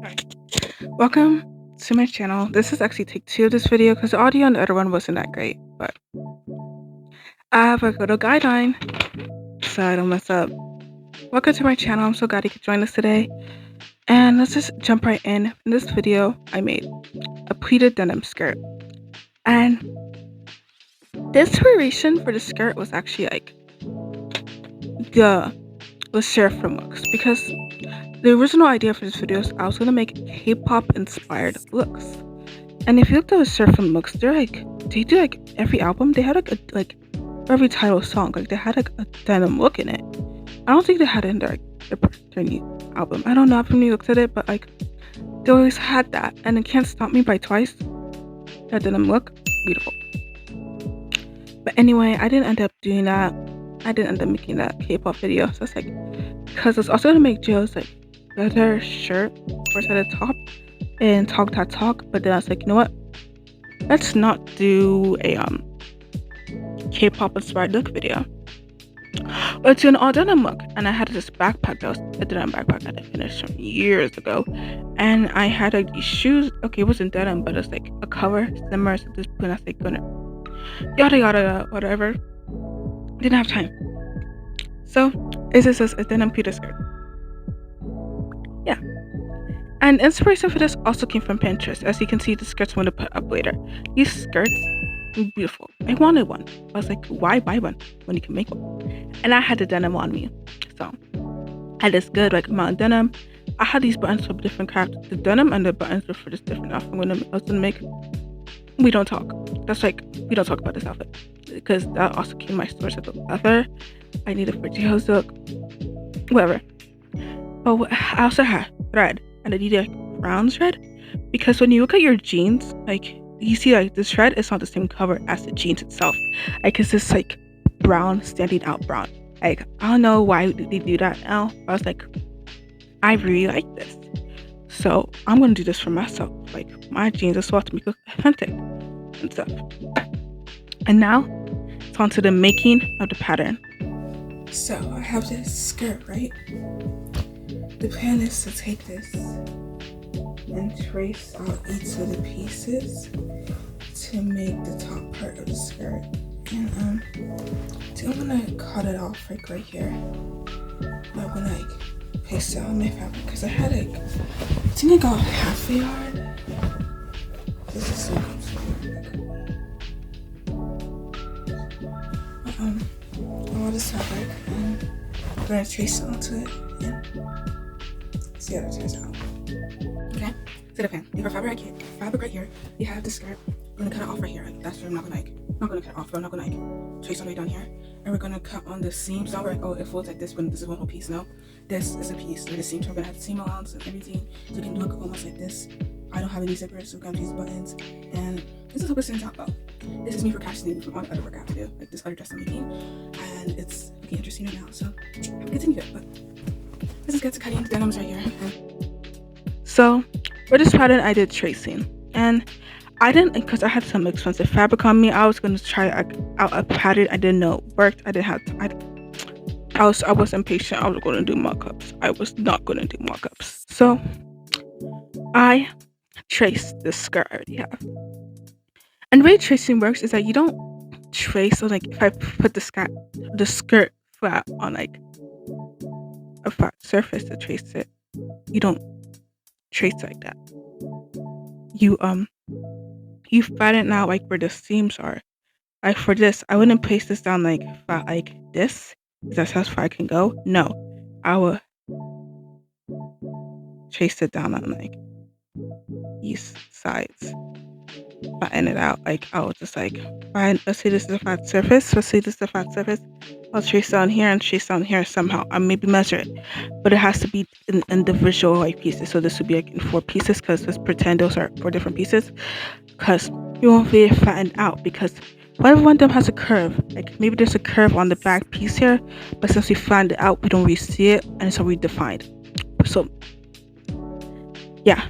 Hi. Welcome to my channel. This is actually take 2 of this video because the audio on the other one wasn't that great, but I have a little guideline so I don't mess up. Welcome to my channel. I'm so glad you could join us today. And let's just jump right in. In this video, I made a pleated denim skirt. And the inspiration for the skirt was actually like the seraphim looks, because the original idea for this video is I was gonna make K-pop inspired looks. And if you look at the seraphim looks, they do like every album. They had like every title song, like they had like a denim look in it. I don't think they had it in their new album. I don't know if you looked at it, but like they always had that. And it Can't Stop Me by Twice, that denim look, beautiful. But anyway, I didn't end up doing that. I didn't end up making that K-pop video. So it's like, because I was also gonna make Joe's like leather shirt first at the top and Talk That Talk, but then I was like, you know what? Let's not do a K-pop inspired look video. Let's do an all denim look. And I had this backpack that was a denim backpack that I finished from years ago. And I had like these shoes. Okay, it wasn't denim, but it's like a cover similar to this point. I was like, gonna yada yada whatever. Didn't have time. So this is a denim pleated skirt. Yeah. And inspiration for this also came from Pinterest. As you can see, the skirts I'm going to put up later. These skirts are beautiful. I wanted one. I was like, why buy one when you can make one? And I had the denim on me. So I had this good like amount of denim. I had these buttons for different crafts. The denim and the buttons were for this different outfit I was gonna make. We don't talk. That's like, we don't talk about this outfit. Because that also came my source of the leather. I needed for Joe's look. Whatever. But I also had thread. And I needed like brown thread, because when you look at your jeans, like you see like the thread is not the same color as the jeans itself. Like it's just like brown, standing out brown. Like I don't know why they do that now. I was like, I really like this, so I'm gonna do this for myself. Like my jeans as well, to make it look authentic and stuff. And now it's on to the making of the pattern. So I have this skirt, right? The plan is to take this and trace out each of the pieces to make the top part of the skirt. And so I'm gonna cut it off like right here. I'm gonna like paste it on my fabric, because I had like, I think I got half a yard. This is so all this fabric, and I'm gonna trace it onto it and see how that turns out. Okay, so the plan. We have our fabric right here. We have the skirt. We're gonna cut it off right here. Like that's where I'm not gonna cut it off. But I'm not gonna like trace all the way down here. And we're gonna cut on the seams. Not like, oh, it folds like this when this is one whole piece. No, this is a piece where the seams are gonna have the seam allowance and everything, so it can look almost like this. I don't have any zippers, so we're gonna use buttons. And this is what it turns out though. This is me procrastinating from all the other work I have to do, like this other dress I'm making, and it's looking interesting right now. So I'll continue it, but let's get to cutting the denims right here. So for this pattern, I did tracing, and I didn't, because I had some expensive fabric on me. I was gonna try out a pattern. I didn't know it worked. I didn't have. I was impatient. I was gonna do mock-ups. I was not gonna do mock-ups. So I traced the skirt I already have. And the way tracing works is that you don't trace. So like if I put the skirt flat on like a flat surface to trace it, you don't trace like that. You flatten out like where the seams are. Like for this, I wouldn't place this down like flat like this, because that's how far I can go. No, I will trace it down on like these sides, flatten it out. Like I will just like find, let's say this is a flat surface. I'll trace down here and trace down here somehow. I maybe measure it, but it has to be in individual like pieces. So this would be like in 4 pieces, because let's pretend those are 4 different pieces, because you won't be flattened out, because whatever one of them has a curve. Like maybe there's a curve on the back piece here, but since we flattened it out, we don't really see it, and it's already defined. So yeah.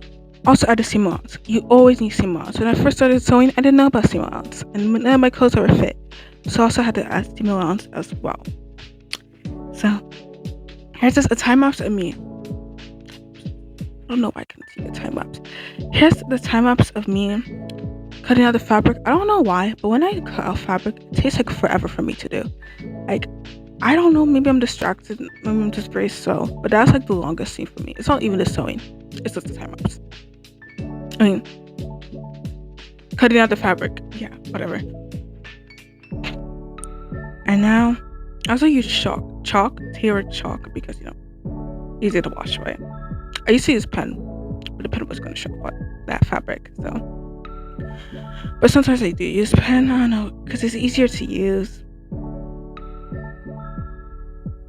Also add the seam allowance. You always need seam allowance. When I first started sewing, I didn't know about seam allowance, and none of my clothes ever fit. So I also had to add seam allowance as well. So here's just a time lapse of me don't know why I couldn't see the time lapse. Here's the time lapse of me cutting out the fabric. I don't know why, but when I cut out fabric, it takes like forever for me to do. Like, I don't know, maybe I'm distracted, maybe I'm just very slow, but that's like the longest scene for me. It's not even the sewing, it's just the time lapse. I mean, cutting out the fabric, yeah, whatever. And now, I also use chalk, tailored chalk, because easy to wash away. I used to use pen, but the pen was going to show up that fabric, so. But sometimes I do use pen, I don't know, because it's easier to use.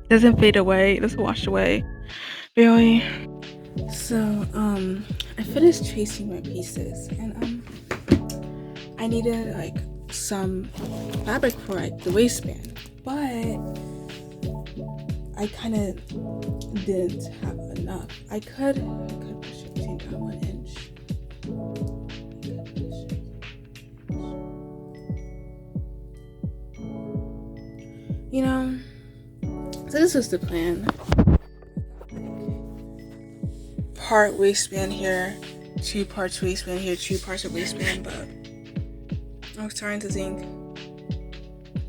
It doesn't fade away, it doesn't wash away, really. So, I finished tracing my pieces, and I needed like some fabric for like the waistband, but I kind of didn't have enough. I could push it down 1 inch. So this was the plan. Part waistband here, 2 parts waistband here, 2 parts of waistband, but I was trying to think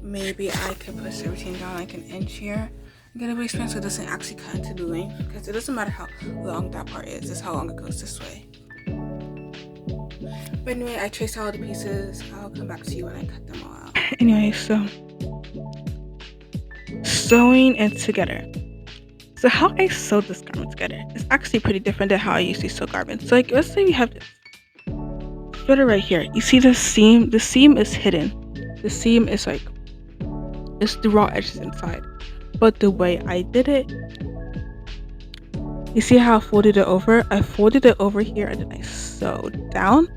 maybe I could push everything down like 1 inch here and get a waistband so it doesn't actually cut into the length, because it doesn't matter how long that part is, it's how long it goes this way. But anyway, I traced all the pieces. I'll come back to you when I cut them all out. Anyway, so sewing it together. So how I sewed this garment together is actually pretty different than how I usually sew garments. So like, let's say we have this sweater right here. You see the seam? The seam is hidden. The seam is like, it's the raw edges inside. But the way I did it, you see how I folded it over? I folded it over here and then I sewed down.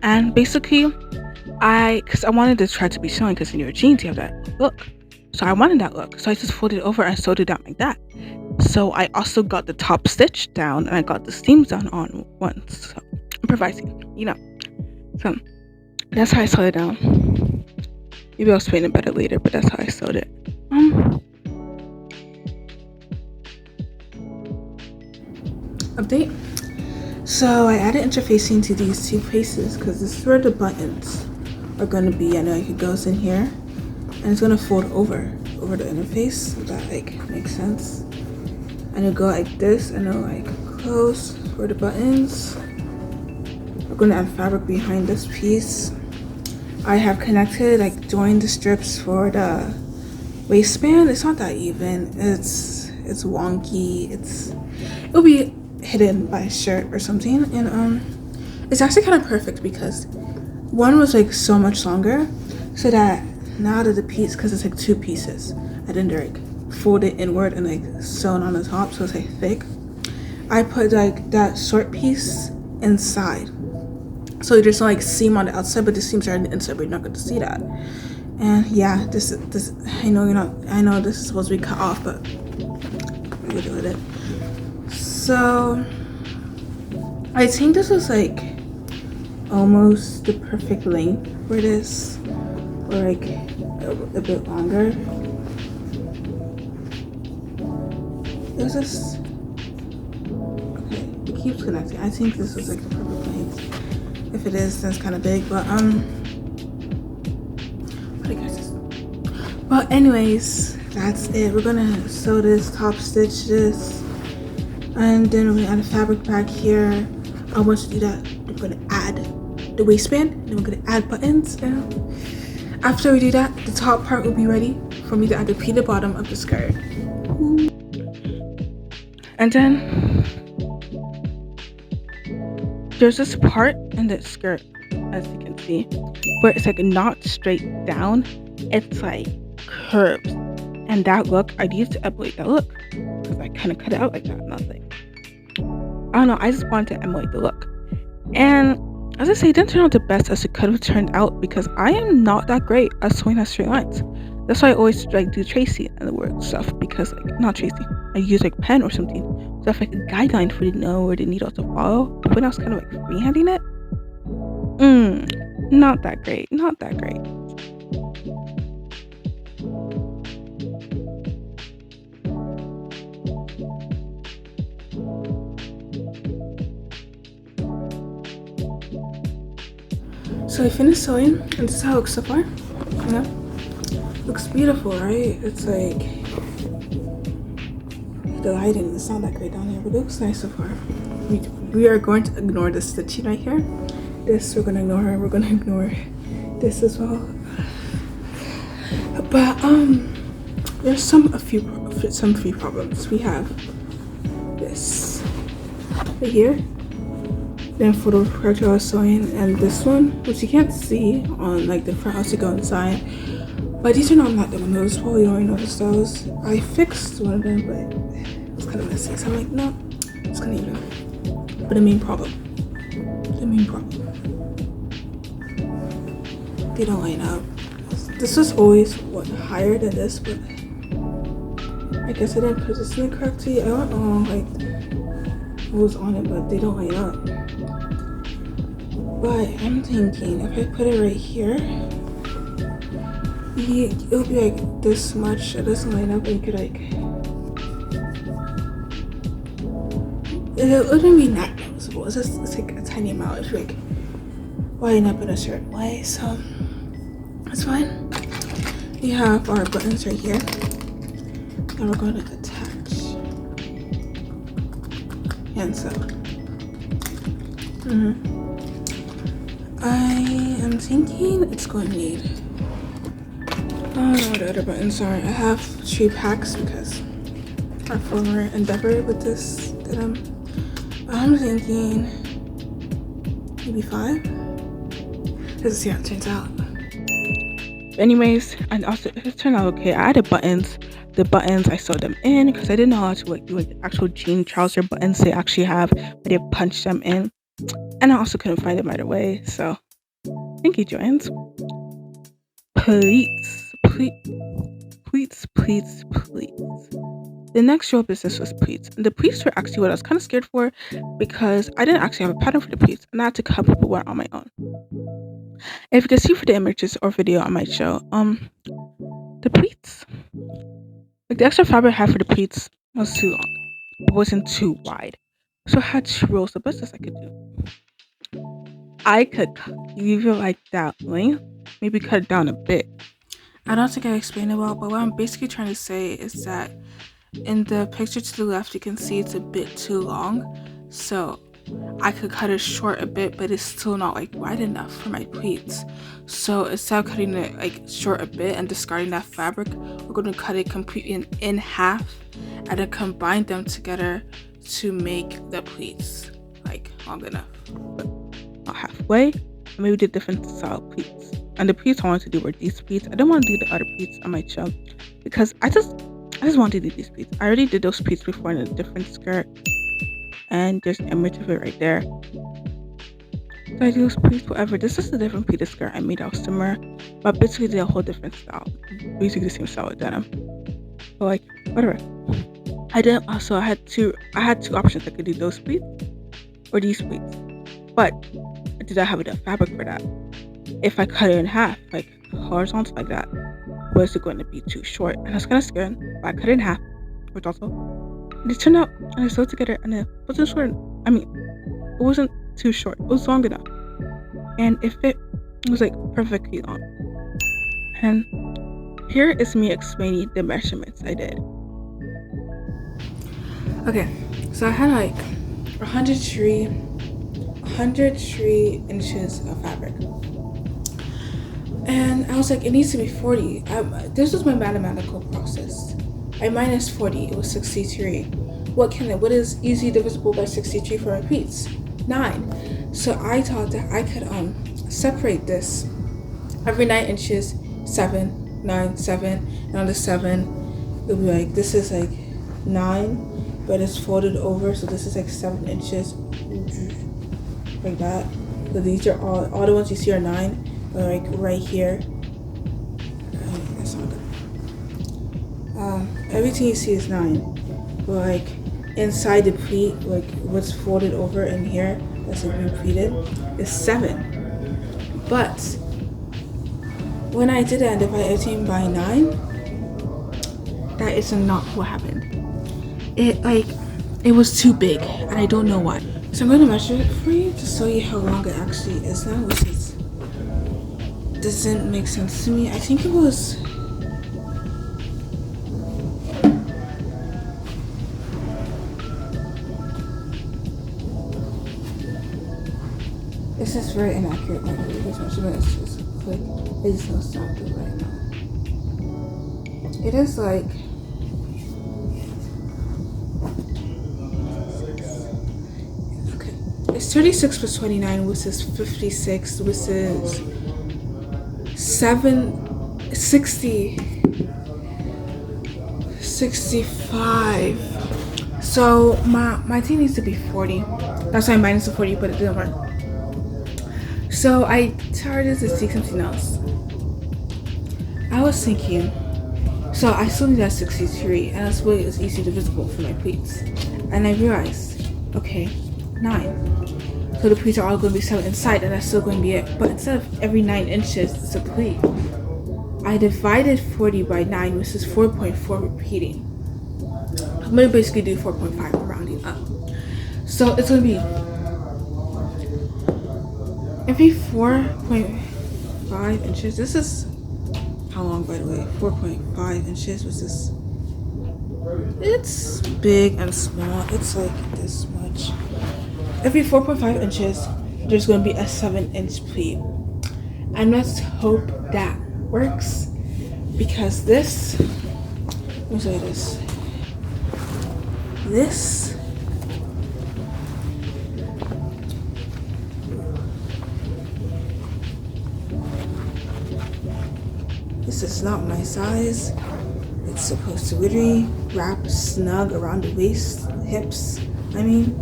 And basically, because I wanted the thread to be showing, because in your jeans you have that look. So I wanted that look. So I just folded it over and sewed it down like that. So I also got the top stitch down and I got the seams down on once. So improvising, So that's how I sewed it down. Maybe I'll explain it better later, but that's how I sewed it. Update. So I added interfacing to these 2 pieces because this is where the buttons are going to be. I know it goes in here and it's going to fold over the interface, so that like makes sense. And it'll go like this and it'll like close for the buttons. We're going to add fabric behind this piece. I have connected, like joined the strips for the waistband. It's not that even. It's wonky. It'll be hidden by a shirt or something, and it's actually kind of perfect because one was like so much longer, so that now that the piece, because it's like 2 pieces, I didn't like fold it inward and like sewn on the top, so it's like thick. I put like that short piece inside, so there's no like seam on the outside, but the seams are on the inside, but you're not going to see that. And yeah, this I know this is supposed to be cut off, but we'll do with it. So I think this is like almost the perfect length for this, or like a bit longer. There's this, okay, it keeps connecting. I think this is like the perfect length. If it is, then it's kind of big, but what do you guys think? But anyways, that's it. We're gonna sew this, top stitch this, and then we're gonna add a fabric back here. I want to do that. We're gonna add the waistband, and then we're gonna add buttons. And after we do that, the top part will be ready for me to add the pleated bottom of the skirt. And then there's this part in the skirt, as you can see, where it's like not straight down, it's like curves. And that look, I used to emulate that look because I kind of cut it out like that. And I was like, I don't know, I just wanted to emulate the look. And as I say, it didn't turn out the best as it could have turned out because I am not that great at sewing at straight lines. That's why I always like do tracing and the word stuff, because like, not tracing, I use like pen or something, so I have like a guideline for you to know where the needle to follow. But when I was kind of like freehanding it, not that great. So I finished sewing, and this is how it looks so far. Yeah, looks beautiful, right? It's like the lighting is not that great down here, but it looks nice so far. We are going to ignore the stitching right here. This we're gonna ignore. We're gonna ignore this as well. But there's some few problems. We have this right here. Then for the project I was sewing, and this one, which you can't see on like the front as you go inside. But these are not that noticeable. You don't really notice those. I fixed one of them, but it was kind of messy. So I'm like, no, it's gonna even. But the main problem, they don't line up. This was always higher than this, but I guess I didn't position it correctly. I don't know like what was on it, but they don't line up. But I'm thinking if I put it right here, it'll be like this much. It doesn't line up, and you could like it wouldn't be that noticeable. It's like a tiny amount if you like line up in a certain way. So that's fine. We have our buttons right here, and we're going to attach and sew. I am thinking it's going to need, I don't know what the other buttons are. I have 3 packs because our former endeavor with this denim. I'm thinking maybe 5. Let's see how it turns out. Anyways, and also it turned out okay. I added buttons. The buttons I sewed them in because I didn't know how to like do like the actual jean trouser buttons they actually have, but they punch them in. And I also couldn't find them right away. So thank you, Joanne's. Pleats. The next real business was pleats. And the pleats were actually what I was kind of scared for because I didn't actually have a pattern for the pleats, and I had to cut people wear on my own. If you can see for the images or video I might show, the pleats, like the extra fabric I had for the pleats was too long. It wasn't too wide. So I had 2 rows. The best I could do, I could leave it like that length, maybe cut it down a bit. I don't think I explained it well, but what I'm basically trying to say is that in the picture to the left, you can see it's a bit too long. So I could cut it short a bit, but it's still not like wide enough for my pleats. So instead of cutting it like short a bit and discarding that fabric, we're going to cut it completely in half and then combine them together to make the pleats like long enough, but not halfway. And maybe do different style pleats. And the pleats I wanted to do were these pleats. I didn't want to do the other pleats on my show because I just wanted to do these pleats. I already did those pleats before in a different skirt, and there's an image of it right there. So I do those pleats, whatever. This is a different pleated skirt I made out similar, but basically did a whole different style. Basically the same style with denim. But like whatever. I had two options. I could do those pleats or these pleats. But did I have enough fabric for that? If I cut it in half, like horizontal like that, was it going to be too short? And I was kind of scared, but I cut it in half, horizontal. And it turned out, and I sewed it together, and it wasn't short. I mean, it wasn't too short. It was long enough, and it fit. It was like perfectly long. And here is me explaining the measurements I did. Okay, so I had like 103 inches of fabric. And I was like, it needs to be 40. This was my mathematical process. I minus 40, it was 63. What is easily divisible by 63 for my pleats? 9. So I thought that I could separate this every 9 inches, 7, 9, 7, and on the 7, it'll be like, this is like 9, but it's folded over, so this is like 7 inches, like that. So these are all the ones you see are 9. Like right here, that's not good. Everything you see is 9, but like inside the pleat, like what's folded over in here, that's like pleated, is 7. But when I did it and divided everything by 9, that is not what happened. It was too big, and I don't know why. So I'm going to measure it for you to show you how long it actually is now, which is doesn't make sense to me. I think it was this is very inaccurate, by the way. This measurement is just quick. I just gonna stop it right now. It is like okay. It's 36 plus 29, which is 56, which is 60, 65. So my team needs to be 40. That's why I minus the 40, but it didn't work. So I started to see something else. I was thinking, so I still need that 63, and that's why it's easy to visible for my pleats. And I realized, okay, 9. So the pleats are all going to be 7 inside, and that's still going to be it. But instead of every 9 inches, it's a pleat. I divided 40 by 9, which is 4.4 repeating. I'm going to basically do 4.5 rounding up. So it's going to be every 4.5 inches. This is how long, by the way? 4.5 inches, which is, it's big and small. It's like this much. Every 4.5 inches, there's going to be a 7-inch pleat. And let's hope that works, because this, let me show you this. This is not my size. It's supposed to literally wrap snug around the waist, hips, and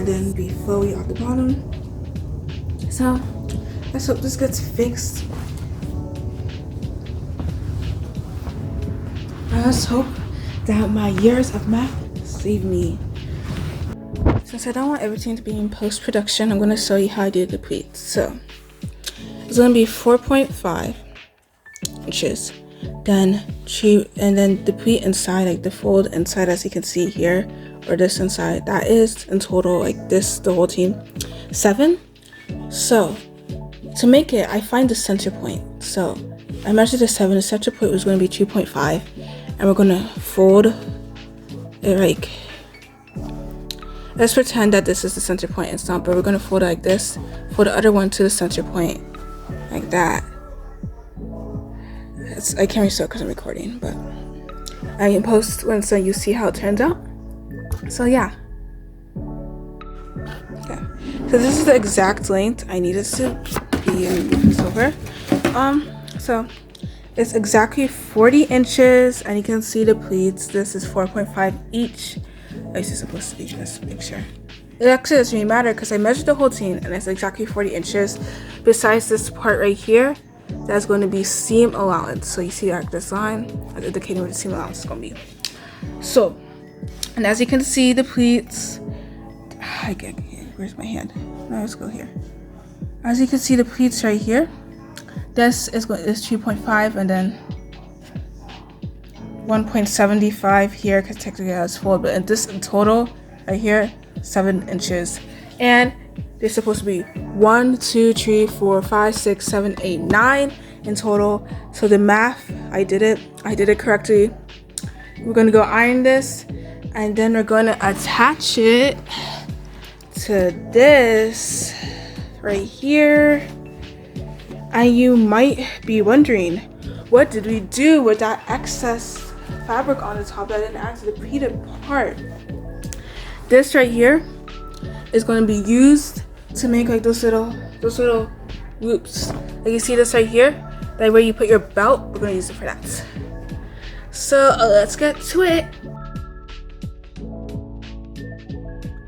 then be flowy at the bottom. So let's hope this gets fixed. Let's hope that my years of math save me. Since I don't want everything to be in post-production, I'm going to show you how I did the pleats. So it's going to be 4.5 inches, then the pleat inside, like the fold inside, as you can see here, or this inside, that is in total, like this, the whole team, 7. So to make it, I find the center point. So I measured the 7. The center point was going to be 2.5, and we're going to fold it like, let's pretend that this is the center point. It's not, but we're going to fold it like this, fold the other one to the center point like that. I can't really show because I'm recording, but I can post when so you see how it turns out. So yeah. Okay. So this is the exact length I needed to be and move this over. So it's exactly 40 inches, and you can see the pleats. This is 4.5 each. This is supposed to be this picture. It actually doesn't really matter because I measured the whole team, and it's exactly 40 inches. Besides this part right here, that's going to be seam allowance. So you see like this line indicating where the seam allowance is going to be. So, and as you can see, the pleats, where's my hand? No, let's go here. As you can see, the pleats right here, this is 2.5, and then 1.75 here, because technically it has 4, but this in total right here, 7 inches. And they're supposed to be 1, 2, 3, 4, 5, 6, 7, 8, 9 in total. So the math, I did it correctly. We're going to go iron this, and then we're going to attach it to this right here. And you might be wondering, what did we do with that excess fabric on the top that didn't add to the pleated part? This right here is going to be used to make like those little loops. Like you see this right here, that where you put your belt, we're going to use it for that. So let's get to it.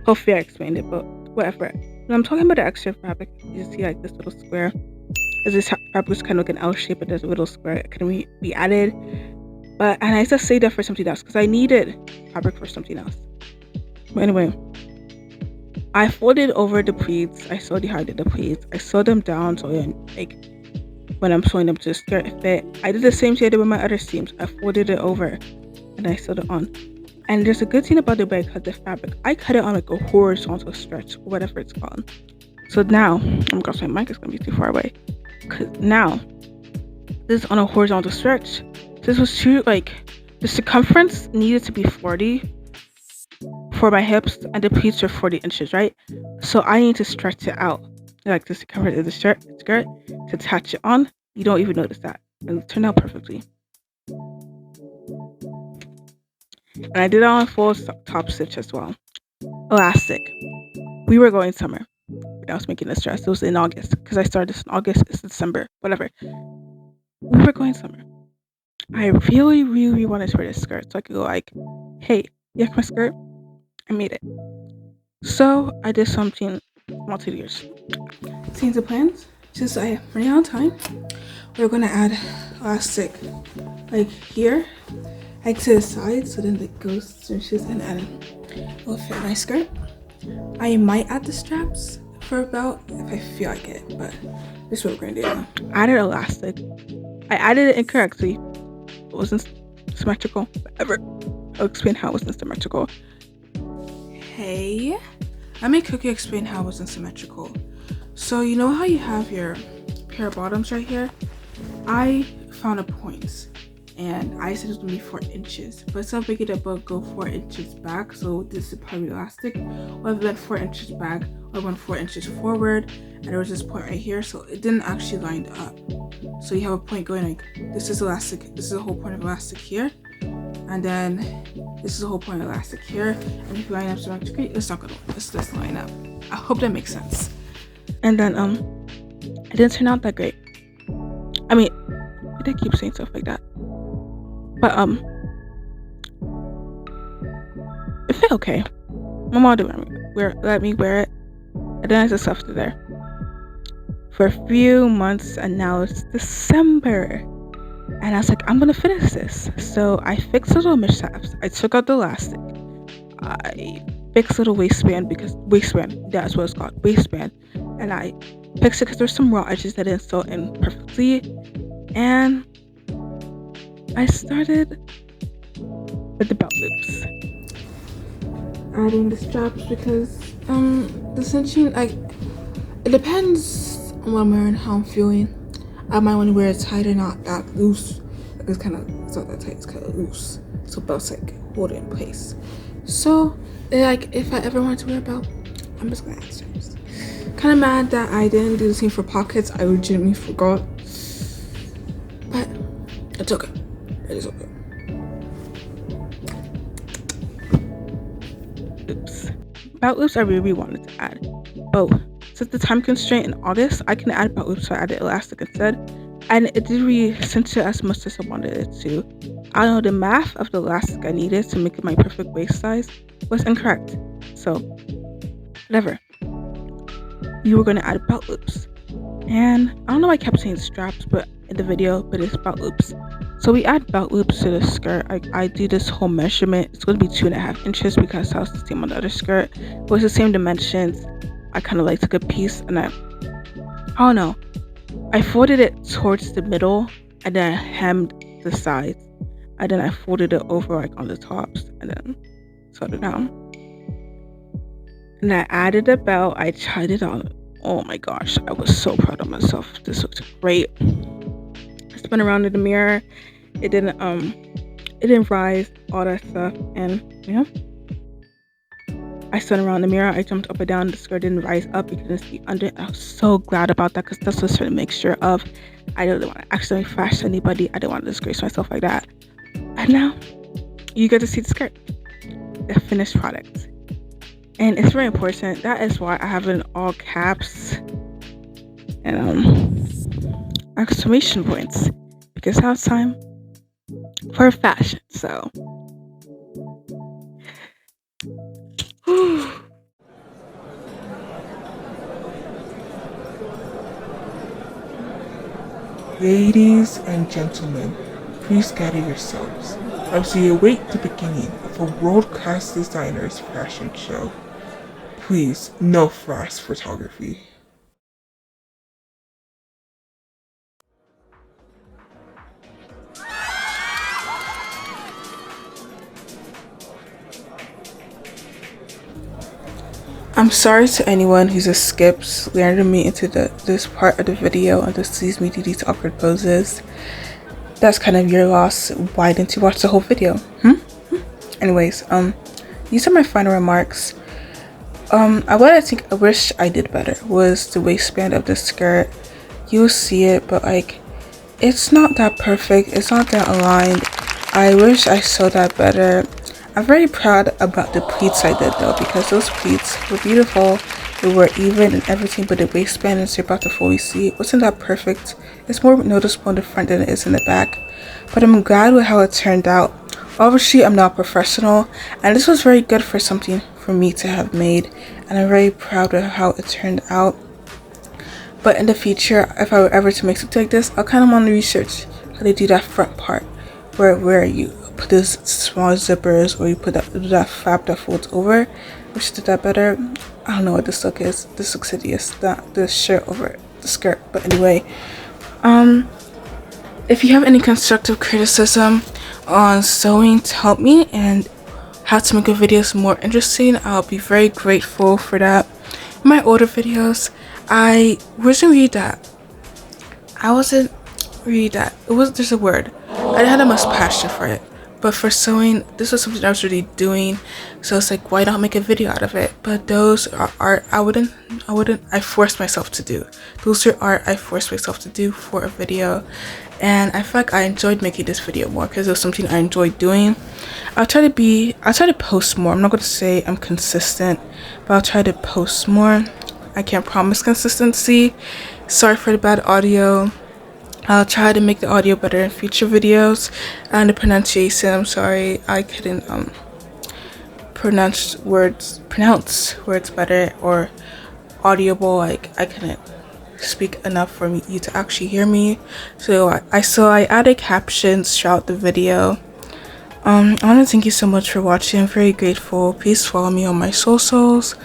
Hopefully I explained it, but whatever. When I'm talking about the extra fabric, you see like this little square. As this fabric is kind of like an L shape, but there's a little square. It can be added. And I just saved that for something else because I needed fabric for something else. But anyway, I folded over the pleats. I showed you how I did the pleats. I sewed them down so like when I'm sewing them to the skirt fit. I did the same thing I did with my other seams. I folded it over and I sewed it on. And there's a good thing about the way I cut the fabric. I cut it on like a horizontal stretch, whatever it's called. So now, oh my gosh, my mic is gonna be too far away. Cause now this on a horizontal stretch. This was too, like, the circumference needed to be 40 for my hips, and the pleats are 40 inches, right? So I need to stretch it out, like the circumference of the skirt to attach it on. You don't even notice that, and it turned out perfectly. And I did it on a full top stitch as well. Elastic. We were going summer. I was making this dress. It was in August because I started this in August. It's December, whatever. We were going summer. I really, really wanted to wear this skirt so I could go like, hey, you like my skirt? I made it. So I did something multi-years. Change the plans. Since I running out of time, we're gonna add elastic like here, like to the side, so then it goes cinches and it will fit my skirt. I might add the straps for a belt if I feel like it, but this is what we're gonna do. I added elastic. I added it incorrectly. It wasn't symmetrical ever. I'll explain how it wasn't symmetrical. Hey, let me quickly explain how it wasn't symmetrical. So you know how you have your pair of bottoms right here? I found a point and I said it was gonna be 4 inches, but instead of making it go 4 inches back, so this is probably elastic, or if it went 4 inches back, or went 4 inches forward, and there was this point right here, so it didn't actually line up. So you have a point going like, this is elastic, this is the whole point of elastic here, and then this is the whole point of elastic here, and if you line up symmetrically, it's not gonna, it's just line up. I hope that makes sense. And then it didn't turn out that great. I mean, I did keep saying stuff like that, but it fit okay. My mom didn't let me wear it, and then I just left it there for a few months, and now it's December, and I was like, I'm gonna finish this. So I fixed little mishaps. I took out the elastic. I fixed little waistband, because that's what it's called, waistband, and I fixed it because there's some raw edges that didn't sew in perfectly, and I started with the belt loops, adding the straps, because the cinching, it depends on what I'm wearing, how I'm feeling. I might want to wear it tight or not that loose. It's not that tight, it's kind of loose, so belts like hold it in place. So like, if I ever wanted to wear a belt, I'm just gonna add straps. Kind of mad that I didn't do the same for pockets. I legitimately forgot, but it's okay. It is okay. Oops. Belt loops I really wanted to add both. Since the time constraint in August, I can add belt loops, so I added elastic instead, and it didn't really cinch it as much as I wanted it to. I don't know, the math of the elastic I needed to make it my perfect waist size was incorrect. So whatever. We were gonna add belt loops, and I don't know why I kept saying straps, but in the video, but it's belt loops. So we add belt loops to the skirt. I do this whole measurement. It's going to be 2.5 inches because that was the same on the other skirt. It was the same dimensions. I kind of like took a piece and I don't know. I folded it towards the middle and then I hemmed the sides. And then I folded it over like on the tops and then sewed it down. And I added a belt. I tried it on. Oh my gosh, I was so proud of myself. This looked great. I spun around in the mirror. It didn't rise, all that stuff, and yeah. I spun around the mirror. I jumped up and down. The skirt didn't rise up. You couldn't see under. I was so glad about that because that's a certain mixture of, I didn't want to accidentally flash anybody. I didn't want to disgrace myself like that. And now you get to see the skirt, the finished product, and it's very important. That is why I have it in all caps and exclamation points, because now it's time for fashion. So ladies and gentlemen, please gather yourselves as we await the beginning of a world-class designer's fashion show. Please, no flash photography. I'm sorry to anyone who just skips landing me into this part of the video and just sees me do these awkward poses. that's kind of your loss. Why didn't you watch the whole video? Anyways, these are my final remarks. What I wish I did better was the waistband of the skirt. You'll see it, but like, it's not that perfect. It's not that aligned. I wish I saw that better. I'm very proud about the pleats I did though, because those pleats were beautiful. They were even and everything, but the waistband, as you're about to fully see, it wasn't that perfect. It's more noticeable in the front than it is in the back. But I'm glad with how it turned out. Obviously, I'm not professional, and this was very good for something for me to have made, and I'm very proud of how it turned out. But in the future, if I were ever to make something like this, I'll kind of want to research how they do that front part, where you put those small zippers, or you put that flap that folds over. We should do that better. I don't know what this look is. This looks hideous. The shirt over the skirt. But anyway, if you have any constructive criticism on sewing to help me and how to make your videos more interesting, I'll be very grateful for that. In my older videos, I wasn't read that. There's a word. I didn't have much passion for it. But for sewing, this was something I was really doing. So it's like, why not make a video out of it? But those are art I forced myself to do. Those are art I forced myself to do for a video. And I feel like I enjoyed making this video more because it was something I enjoyed doing. I'll try to post more. I'm not going to say I'm consistent, but I'll try to post more. I can't promise consistency. Sorry for the bad audio. I'll try to make the audio better in future videos. And the pronunciation, I'm sorry, I couldn't pronounce words better, or audible. Like, I couldn't speak enough for you to actually hear me. So I added captions throughout the video. I want to thank you so much for watching. I'm very grateful. Please follow me on my socials.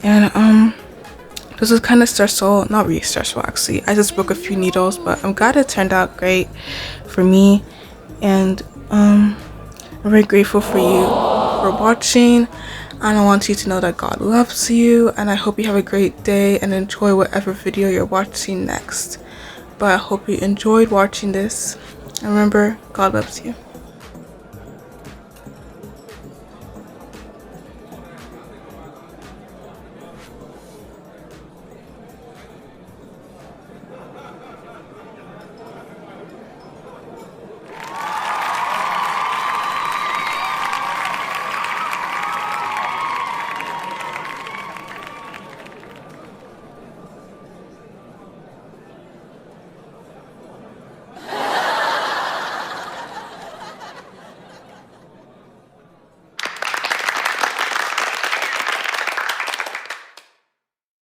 And this was kind of stressful, not really stressful actually. I just broke a few needles, but I'm glad it turned out great for me. And I'm very grateful for you for watching. And I want you to know that God loves you. And I hope you have a great day and enjoy whatever video you're watching next. But I hope you enjoyed watching this. And remember, God loves you.